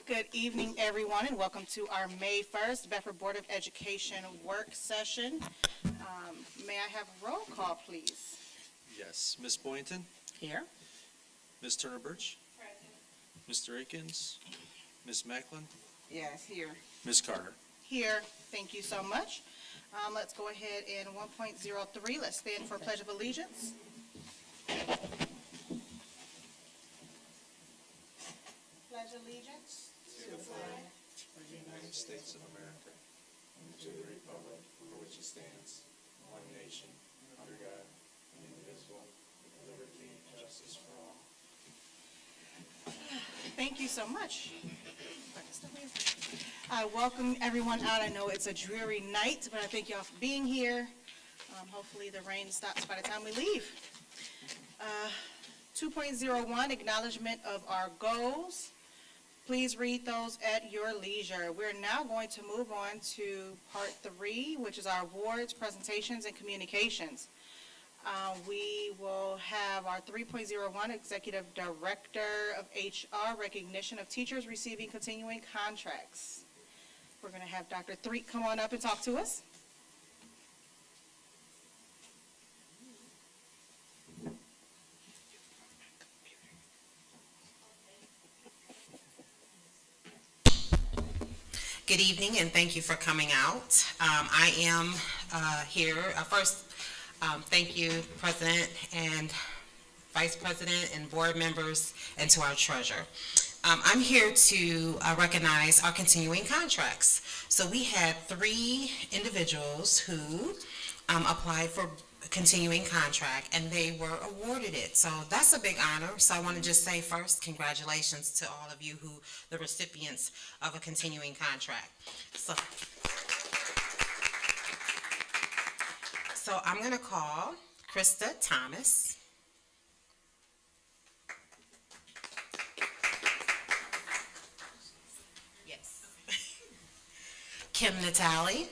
Good evening, everyone, and welcome to our May 1st Bedford Board of Education work session. May I have a roll call, please? Yes. Ms. Boynton? Here. Ms. Turner Birch? Mr. Akins? Ms. Macklin? Yes, here. Ms. Carter? Here. Thank you so much. Let's go ahead and 1.03, let's stand for Pledge of Allegiance. Pledge allegiance To the flag of the United States of America and to the republic for which it stands, one nation, under God, indivisible, with liberty and justice for all. Thank you so much. I welcome everyone out. I know it's a dreary night, but I thank y'all for being here. Hopefully the rain stops by the time we leave. 2.01, acknowledgement of our goals. Please read those at your leisure. We're now going to move on to part 3, which is our awards, presentations, and communications. We will have our 3.01 Executive Director of HR recognition of teachers receiving continuing contracts. We're going to have Dr. Threek come on up and talk to us. Good evening, and thank you for coming out. I am here. First, thank you, President and Vice President and board members, and to our treasurer. I'm here to recognize our continuing contracts. So we had 3 individuals who applied for continuing contract, and they were awarded it. So that's a big honor. So I want to just say first, congratulations to all of you the recipients of a continuing contract. So I'm going to call Krista Thomas. Yes. Kim Natali.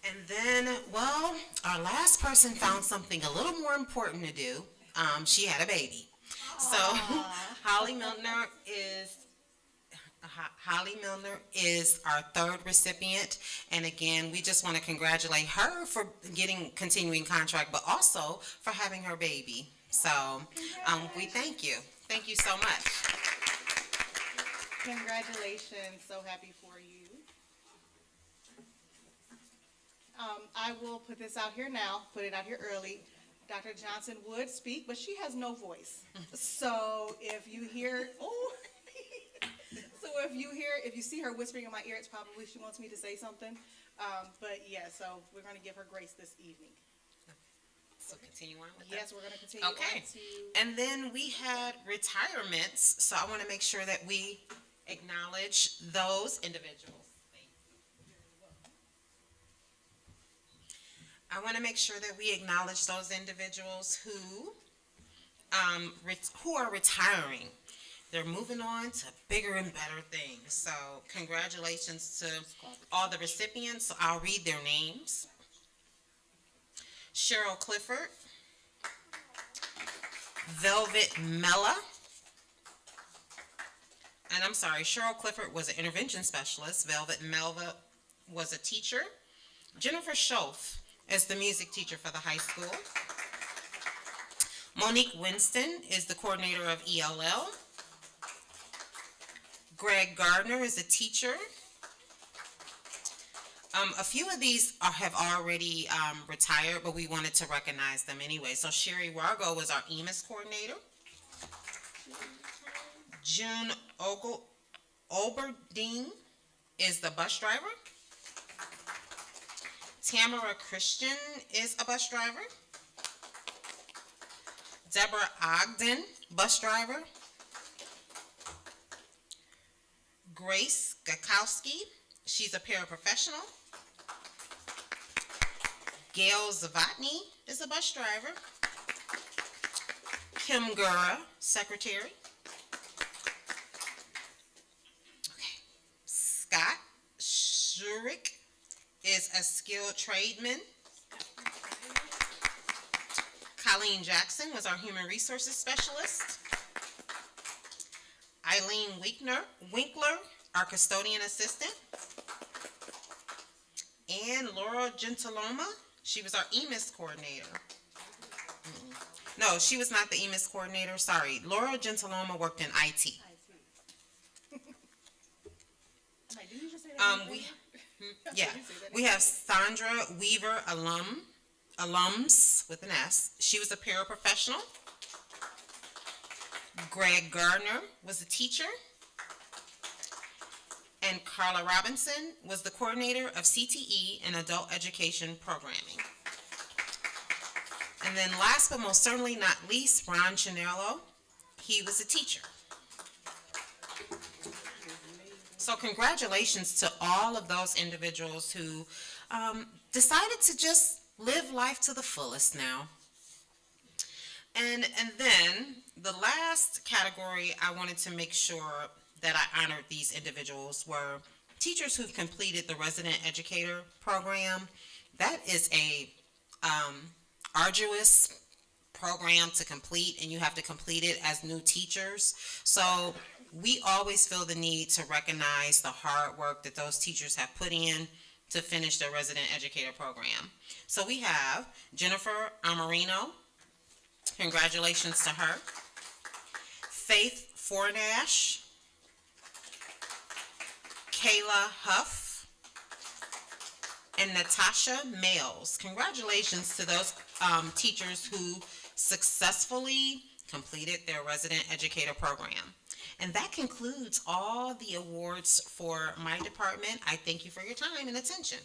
And then, well, our last person found something a little more important to do. She had a baby. So Holly Milner is our 3rd recipient. And again, we just want to congratulate her for getting continuing contract, but also for having her baby. So we thank you. Thank you so much. Congratulations. So happy for you. I will put this out here now, put it out here early. Dr. Johnson would speak, but she has no voice. So if you hear, if you see her whispering in my ear, it's probably she wants me to say something. But yeah, so we're going to give her grace this evening. So continue on with that. Yes, we're going to continue Okay. on to... And then we had retirements, so I want to make sure that we acknowledge those individuals. I want to make sure that we acknowledge those individuals who are retiring. They're moving on to bigger and better things. So congratulations to all the recipients. So I'll read their names. Cheryl Clifford, Velvet Mella, and I'm sorry, Cheryl Clifford was an intervention specialist. Velvet Mella was a teacher. Jennifer Schoaf is the music teacher for the high school. Monique Winston is the coordinator of ELL. Greg Gardner is a teacher. A few of these have already retired, but we wanted to recognize them anyway. So Sherry Wargo was our EMIS coordinator. June Oberdeen is the bus driver. Tamara Christian is a bus driver. Deborah Ogden, bus driver. Grace Gakowski, she's a paraprofessional. Gail Zavatny is a bus driver. Kim Gura, secretary. Okay. Scott Zurich is a skilled tradesman. Colleen Jackson was our human resources specialist. Eileen Winkler, our custodian assistant. And Laura Gentiloma, she was our EMIS coordinator. No, she was not the EMIS coordinator, sorry. Laura Gentiloma worked in IT. I'm like, didn't you just say that? Yeah, we have Sandra Weaver, alums with an S. She was a paraprofessional. Greg Gardner was a teacher. And Carla Robinson was the coordinator of CTE and adult education programming. And then last but most certainly not least, Ron Chinello, he was a teacher. So congratulations to all of those individuals who decided to just live life to the fullest now. And then the last category I wanted to make sure that I honored these individuals were teachers who've completed the resident educator program. That is a arduous program to complete, and you have to complete it as new teachers. So we always feel the need to recognize the hard work that those teachers have put in to finish their resident educator program. So we have Jennifer Amarino. Congratulations to her. Faith Fornash. Kayla Huff. And Natasha Males. Congratulations to those teachers who successfully completed their resident educator program. And that concludes all the awards for my department. I thank you for your time and attention.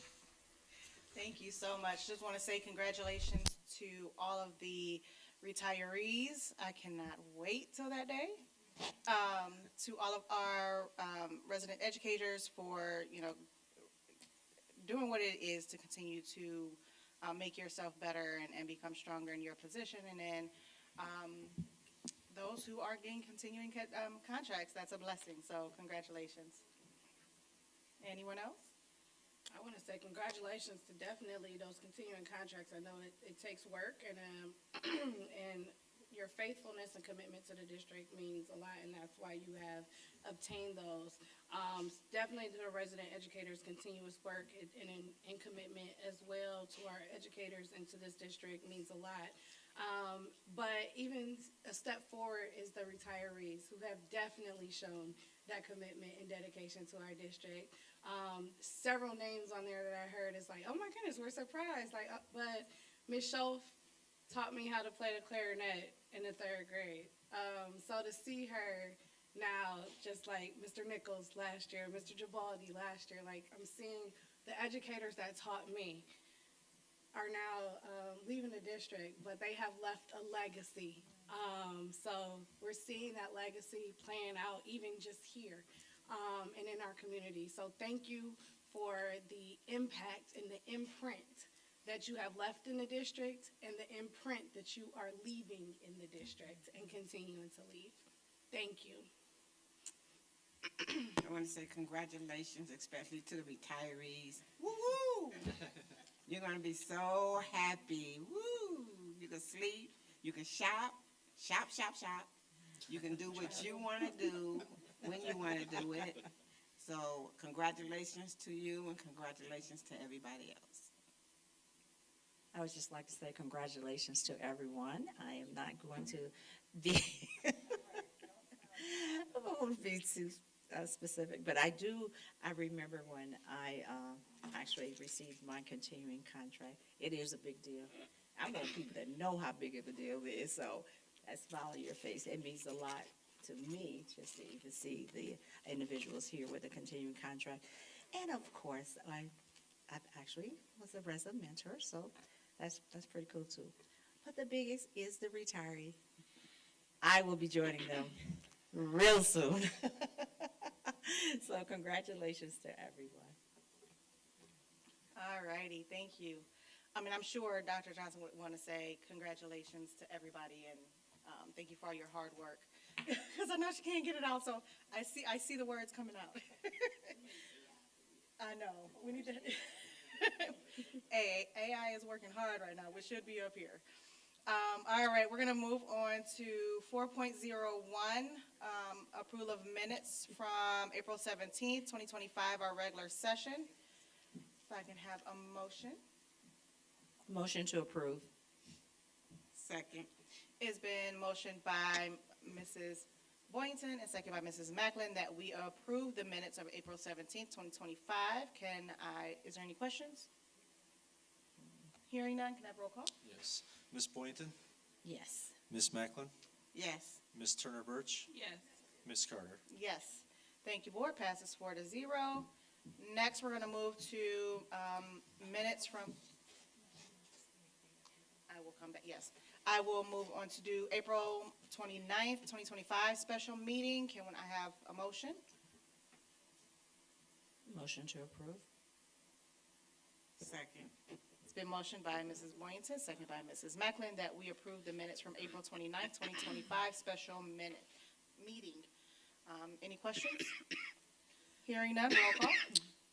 Thank you so much. Just want to say congratulations to all of the retirees. I cannot wait till that day. To all of our resident educators for, doing what it is to continue to make yourself better and become stronger in your position. And then those who are getting continuing contracts, that's a blessing. So congratulations. Anyone else? I want to say congratulations to definitely those continuing contracts. I know it takes work, and and your faithfulness and commitment to the district means a lot, and that's why you have obtained those. Definitely to the resident educators' continuous work and commitment as well to our educators and to this district means a lot. But even a step forward is the retirees who have definitely shown that commitment and dedication to our district. Several names on there that I heard is like, oh my goodness, we're surprised. But Ms. Schoaf taught me how to play the clarinet in the 3rd grade. So to see her now, just like Mr. Nichols last year, Mr. Gibaldi last year, like I'm seeing the educators that taught me are now leaving the district, but they have left a legacy. So we're seeing that legacy playing out even just here and in our community. So thank you for the impact and the imprint that you have left in the district and the imprint that you are leaving in the district and continuing to leave. Thank you. I want to say congratulations, especially to the retirees. Woo-hoo! You're going to be so happy. Woo! You can sleep, you can shop. You can do what you want to do when you want to do it. So congratulations to you and congratulations to everybody else. I would just like to say congratulations to everyone. I am not going to be, I won't be too specific, but I remember when I actually received my continuing contract. It is a big deal. I want people to know how big of a deal it is, so that smile on your face, it means a lot to me just to even see the individuals here with a continuing contract. And of course, I actually was a resident mentor, so that's pretty cool too. But the biggest is the retiree. I will be joining them real soon. So congratulations to everyone. All righty, thank you. I'm sure Dr. Johnson would want to say congratulations to everybody and thank you for all your hard work. Because I know she can't get it out, so I see the words coming out. I know. We need to. AI is working hard right now. We should be up here. All right, we're gonna move on to 4.01, approval of minutes from April 17th, 2025, our regular session. If I can have a motion. Motion to approve. Second. It's been motioned by Mrs. Boynton and second by Mrs. Macklin that we approve the minutes of April 17th, 2025. Is there any questions? Hearing none, can I have roll call? Yes. Ms. Boynton, Yes. Ms. Macklin, Yes. Ms. Turner Birch, Yes. Ms. Carter. Yes. Thank you, board. Passes 4-0. Next, we're going to move to minutes from, I will come back, yes. I will move on to do April 29th, 2025 special meeting. Can I have a motion? Motion to approve. Second. It's been motioned by Mrs. Boynton, second by Mrs. Macklin, that we approve the minutes from April 29th, 2025 special meeting. Any questions? Hearing none, roll call.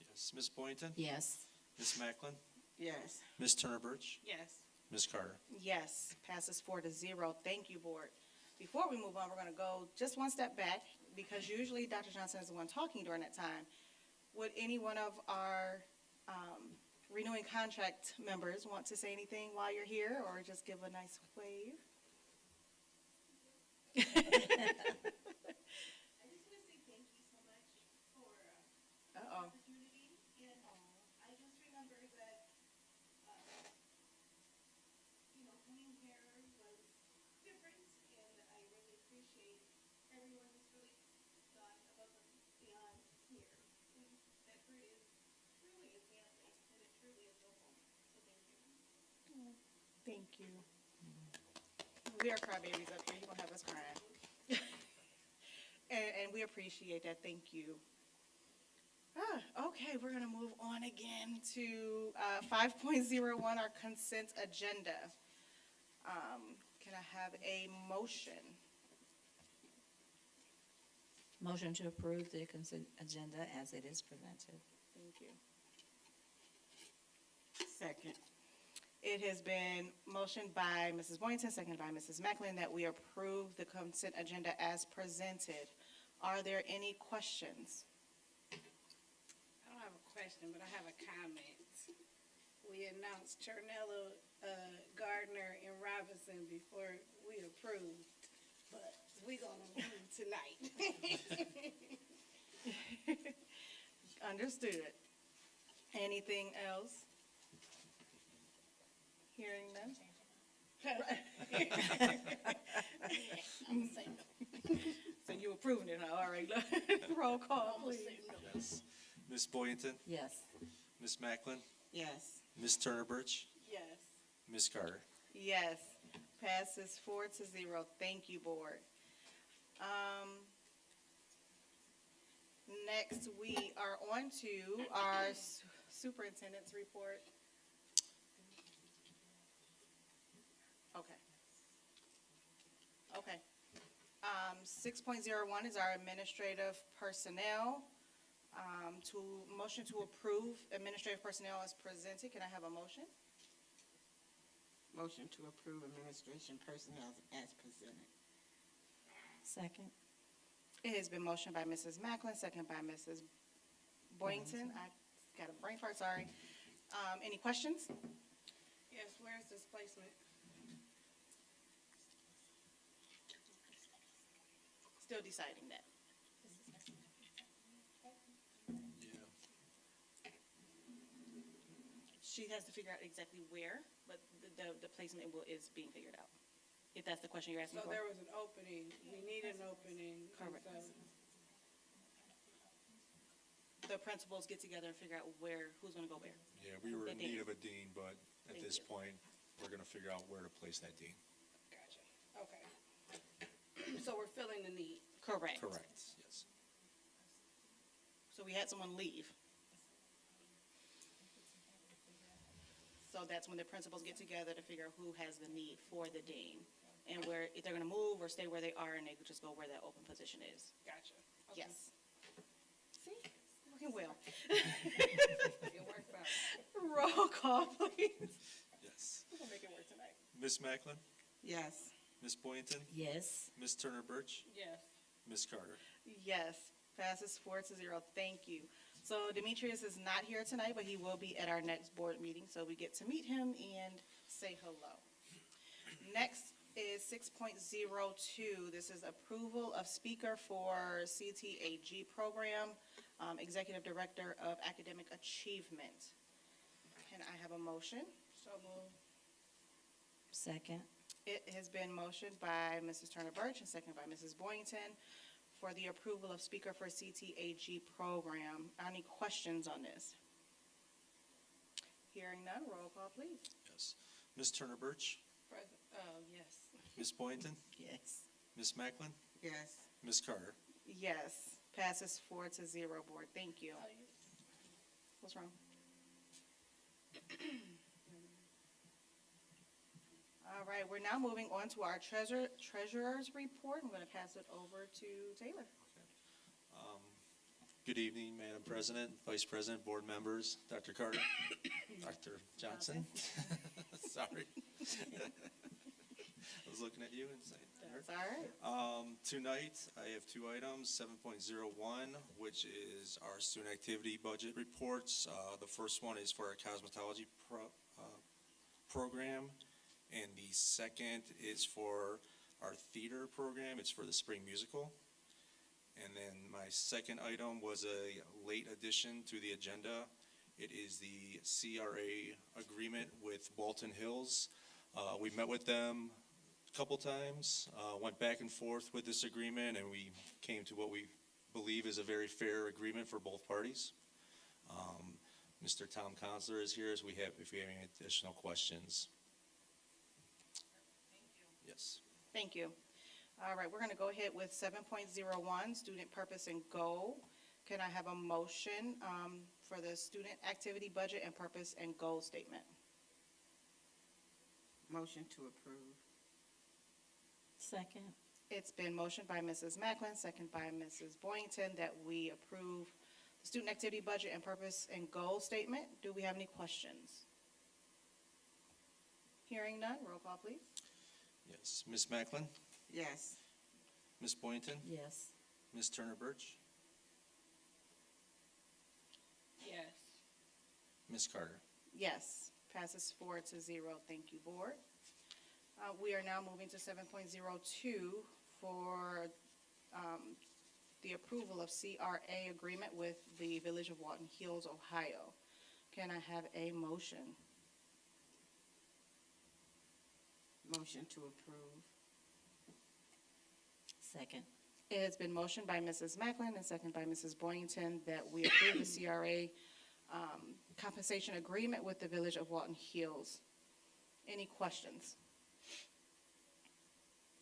Yes. Ms. Boynton, Yes. Ms. Macklin, Yes. Ms. Turner Birch, Yes. Ms. Carter. Yes, passes 4-0. Thank you, board. Before we move on, we're going to go just one step back, because usually Dr. Johnson is the one talking during that time. Would any one of our renewing contract members want to say anything while you're here, or just give a nice wave? I just want to say thank you so much for the Uh-oh. opportunity, and I just remember that, coming here was different, and I really appreciate everyone who's really gone above and beyond here. And Bedford is truly a family, and it truly is a home, so thank you. Thank you. We are crybabies up here. You're going to have us crying. And we appreciate that. Thank you. Okay, we're going to move on again to 5.01, our consent agenda. Can I have a motion? Motion to approve the consent agenda as it is presented. Thank you. Second. It has been motioned by Mrs. Boynton, seconded by Mrs. Macklin, that we approve the consent agenda as presented. Are there any questions? I don't have a question, but I have a comment. We announced Charnello, Gardner, and Robinson before we approved, but we gonna approve tonight. Understood. Anything else? Hearing none? So you approving it, huh? All right. Roll call, please. Yes. Ms. Boynton, Yes. Ms. Macklin, Yes. Ms. Turner Birch, Yes. Ms. Carter. Yes, passes 4-0. Thank you, board. Next, we are on to our superintendent's report. Okay. Okay. 6.01 is our administrative personnel. Motion to approve administrative personnel as presented. Can I have a motion? Motion to approve administration personnel as presented. Second. It has been motioned by Mrs. Macklin, second by Mrs. Boynton. I got a brain fart, sorry. Any questions? Yes, where's this placement? Still deciding that. Yeah. She has to figure out exactly where, but the placement is being figured out. If that's the question you're asking So for. there was an opening, we need an opening. and Correct. so- The principals get together and figure out who's gonna go where. Yeah, we were in The dean. need of a dean, but at Thank this you. point, we're gonna figure out where to place that dean. Gotcha, okay. So we're filling the need. Correct. Correct, yes. So we had someone leave. So that's when the principals get together to figure out who has the need for the dean. And if they're gonna move or stay where they are, and they could just go where that open position is. Gotcha. Okay. Yes. See, working well. It works out. Roll call, please. Yes. We're gonna make it work tonight. Ms. Macklin, Yes. Ms. Boynton, Yes. Ms. Turner Birch, Yes. Ms. Carter. Yes, passes 4-0. Thank you. So Demetrius is not here tonight, but he will be at our next board meeting, so we get to meet him and say hello. Next is 6.02. This is approval of speaker for CTAG program, Executive Director of Academic Achievement. Can I have a motion? So moved. Second. It has been motioned by Mrs. Turner Birch and seconded by Mrs. Boynton for the approval of speaker for CTAG program. Any questions on this? Hearing none, roll call, please. Yes. Ms. Turner Birch, Present, yes. Ms. Boynton, Yes. Ms. Macklin, Yes. Ms. Carter. Yes, passes 4-0, board. Thank you. What's wrong? All right, we're now moving on to our treasurer's report. I'm going to pass it over to Taylor. Good evening, Madam President, Vice President, board members, Dr. Carter, Dr. Johnson. Sorry. I was looking at you and saying. That's all right. Tonight, I have two items, 7.01, which is our student activity budget reports. The first one is for our cosmetology program, and the second is for our theater program. It's for the spring musical. And then my second item was a late addition to the agenda. It is the CRA agreement with Walton Hills. We met with them a couple times, went back and forth with this agreement, and we came to what we believe is a very fair agreement for both parties. Mr. Tom Consler is here if we have any additional questions. Yes. Thank you. All right, we're going to go ahead with 7.01, student purpose and goal. Can I have a motion for the student activity budget and purpose and goal statement? Motion to approve. Second. It's been motioned by Mrs. Macklin, second by Mrs. Boynton, that we approve the student activity budget and purpose and goal statement. Do we have any questions? Hearing none, roll call, please. Yes. Ms. Macklin, Yes. Ms. Boynton, Yes. Ms. Turner Birch, Yes. Ms. Carter. Yes, passes 4-0. Thank you, board. We are now moving to 7.02 for the approval of CRA agreement with the Village of Walton Hills, Ohio. Can I have a motion? Motion to approve. Second. It has been motioned by Mrs. Macklin and seconded by Mrs. Boynton that we approve the CRA compensation agreement with the Village of Walton Hills. Any questions?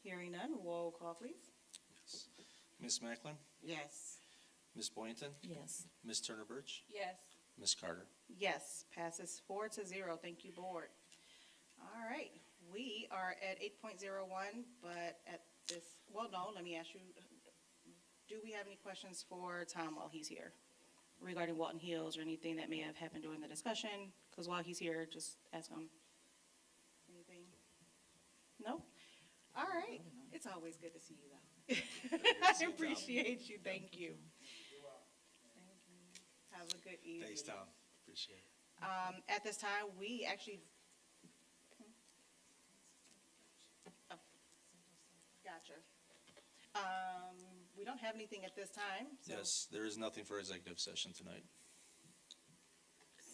Hearing none, roll call, please. Yes. Ms. Macklin, Yes. Ms. Boynton, Yes. Ms. Turner Birch, Yes. Ms. Carter. Yes, passes 4-0. Thank you, board. All right, we are at 8.01, but at this, well, no, let me ask you, do we have any questions for Tom while he's here regarding Walton Hills or anything that may have happened during the discussion? Because while he's here, just ask him. Anything? No? All right, it's always good to see you, though. I appreciate you, thank you. Have a good evening. Thanks, Tom. Appreciate it. At this time, we actually. Oh, gotcha. We don't have anything at this time. So, Yes, there is nothing for executive session tonight.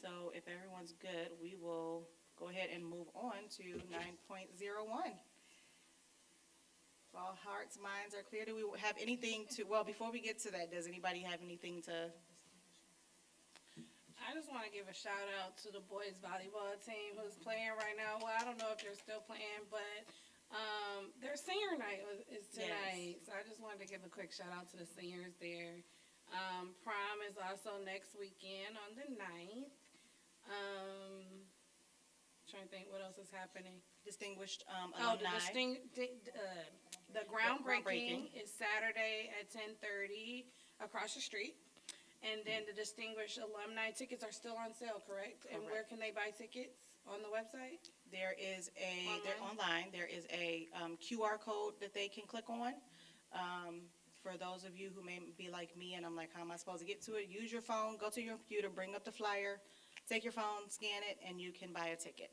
So if everyone's good, we will go ahead and move on to 9.01. If all hearts, minds are clear, do we have anything to, well, before we get to that, does anybody have anything to? I just want to give a shout out to the boys volleyball team who's playing right now. Well, I don't know if they're still playing, but their senior night is tonight. So I just wanted to give a quick shout out to the seniors there. Prom is also next weekend on the 9th. Trying to think what else is happening. Distinguished Oh, alumni. The groundbreaking Groundbreaking. is Saturday at 10:30 across the street. And then the distinguished alumni tickets are still on sale, correct? And where can they buy tickets? On the website? They're online, there is a QR code that they can click on. For those of you who may be like me, and I'm like, how am I supposed to get to it? Use your phone, go to your computer, bring up the flyer, take your phone, scan it, and you can buy a ticket.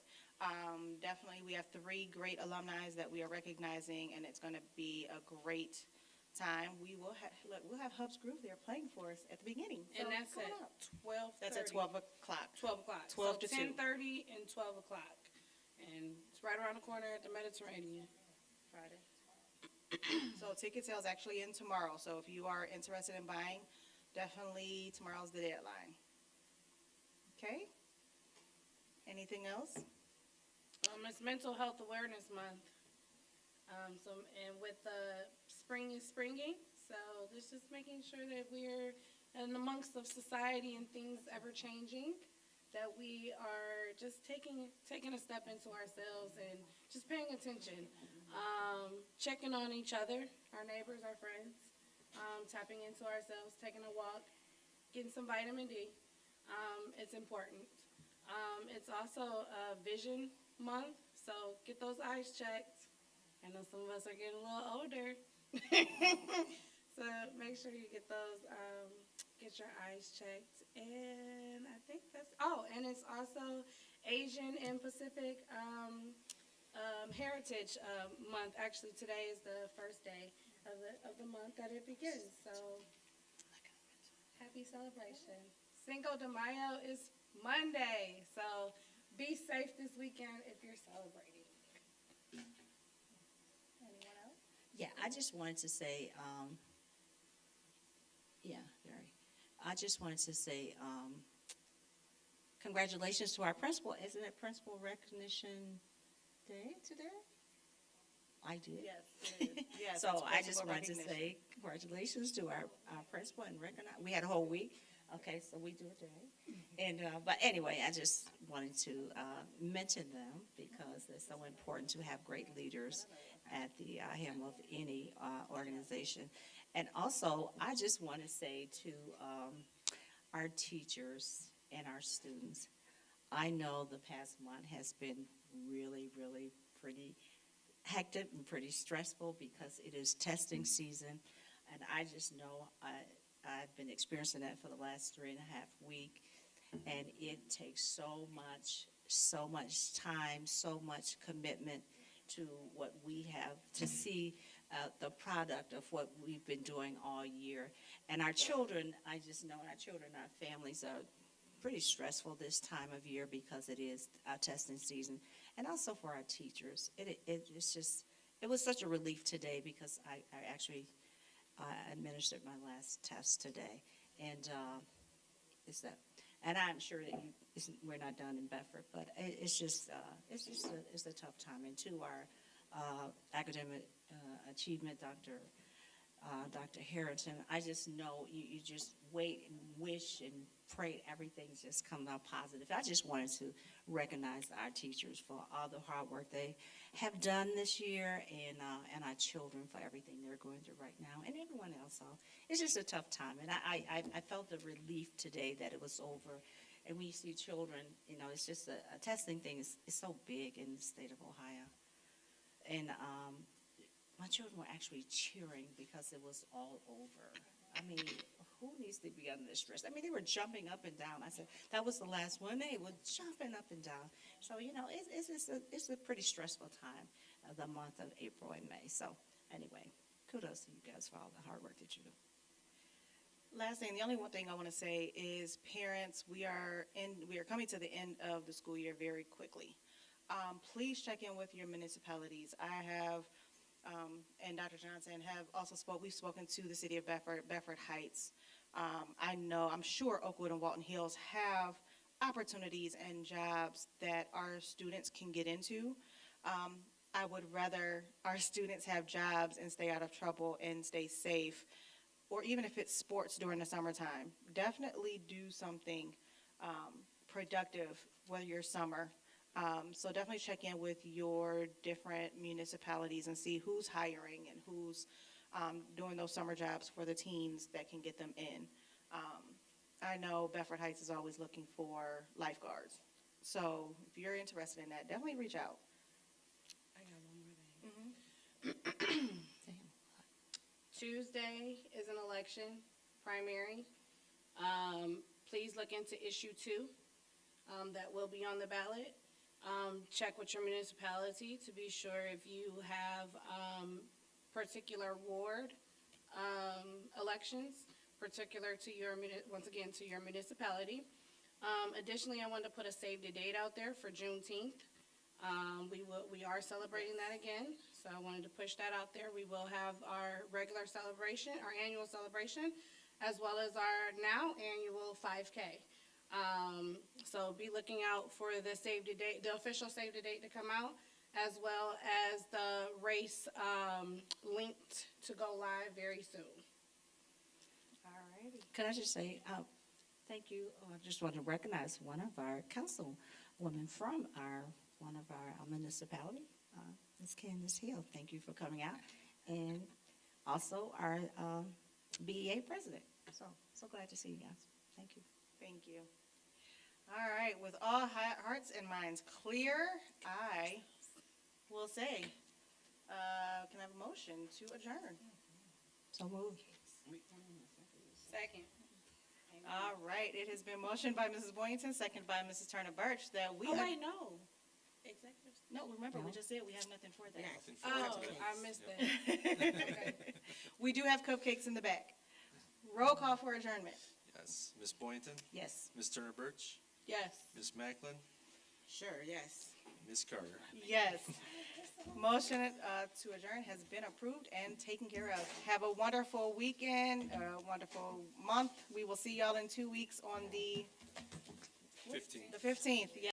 Definitely, we have 3 great alumni that we are recognizing, and it's gonna be a great time. We'll have Hubs Groove there playing for us at the beginning. And So that's come at on out. 12:30. That's at 12 o'clock. 12 o'clock. 12 to 2. 10:30 and 12 o'clock. And it's right around the corner at the Mediterranean. Friday. So ticket sales actually in tomorrow, so if you are interested in buying, definitely tomorrow's the deadline. Okay? Anything else? It's Mental Health Awareness Month. And with spring is springing, so this is making sure that we're in amongst of society and things ever changing, that we are just taking a step into ourselves and just paying attention, checking on each other, our neighbors, our friends, tapping into ourselves, taking a walk, getting some vitamin D. It's important. It's also Vision Month, so get those eyes checked. I know some of us are getting a little older. So make sure you get those, get your eyes checked. And I think and it's also Asian and Pacific Heritage Month. Actually, today is the first day of the month that it begins. So happy celebration. Cinco de Mayo is Monday, so be safe this weekend if you're celebrating. Anyone else? Yeah, I just wanted to say, I just wanted to say, congratulations to our principal. Isn't it Principal Recognition Day today? I did. Yes, it is. Yes, So it's I just principal wanted to recognition. say congratulations to our principal and recognize, we had a whole week. Okay, so we do it today. And, but anyway, I just wanted to mention them because it's so important to have great leaders at the helm of any organization. And also, I just want to say to our teachers and our students, I know the past month has been really, really pretty hectic and pretty stressful because it is testing season. And I just know I've been experiencing that for the last 3.5 weeks. And it takes so much time, so much commitment to what we have to see the product of what we've been doing all year. And our children, I just know our children, our families are pretty stressful this time of year because it is testing season. And also for our teachers. It's just, it was such a relief today because I actually administered my last test today. And and I'm sure that we're not done in Bedford, but it's a tough time. And to our academic achievement, Dr. Harrington, I just know you just wait and wish and pray everything just comes out positive. I just wanted to recognize our teachers for all the hard work they have done this year, and our children for everything they're going through right now, and everyone else. So it's just a tough time, and I felt the relief today that it was over. And when you see children, it's just a testing thing is so big in the state of Ohio, and my children were actually cheering because it was all over. I mean, who needs to be under this stress? I mean, they were jumping up and down. I said, that was the last one. They were jumping up and down. So, it's a pretty stressful time, the month of April and May. So, anyway, kudos to you guys for all the hard work that you do. Last thing, the only one thing I want to say is parents, we are coming to the end of the school year very quickly. Please check in with your municipalities. I have, and Dr. Johnson have also we've spoken to the city of Bedford Heights. I'm sure Oakwood and Walton Hills have opportunities and jobs that our students can get into. I would rather our students have jobs and stay out of trouble and stay safe, or even if it's sports during the summertime. Definitely do something productive with your summer. So definitely check in with your different municipalities and see who's hiring and who's doing those summer jobs for the teens that can get them in. I know Bedford Heights is always looking for lifeguards. So if you're interested in that, definitely reach out. I got one more thing. Tuesday is an election primary. Please look into issue 2, that will be on the ballot. Check with your municipality to be sure if you have, particular ward, elections, particular to your, once again, to your municipality. Additionally, I wanted to put a save the date out there for Juneteenth. We are celebrating that again, so I wanted to push that out there. We will have our regular celebration, our annual celebration, as well as our now annual 5K. So be looking out for the save the date, the official save the date to come out, as well as the race, linked to go live very soon. All righty. Could I just say, thank you, I just want to recognize one of our councilwomen from one of our municipality, Ms. Candace Hill. Thank you for coming out. And also our BEA president. So glad to see you guys. Thank you. Thank you. All right, with all hearts and minds clear, I will say, can I have a motion to adjourn? So moved. Second. All right, it has been motioned by Mrs. Boynton, seconded by Mrs. Turner Birch that we. Oh, wait, no. Executive. No, remember, we No. just said we have nothing for that. Nothing for Oh, today. I missed that. Okay. We do have cupcakes in the back. Roll call for adjournment. Yes. Ms. Boynton, Yes. Ms. Turner Birch, Yes. Ms. Macklin, Sure, yes. Ms. Carter. Yes. Motion to adjourn has been approved and taken care of. Have a wonderful weekend, a wonderful month. We will see y'all in 2 weeks on the 15. 15th.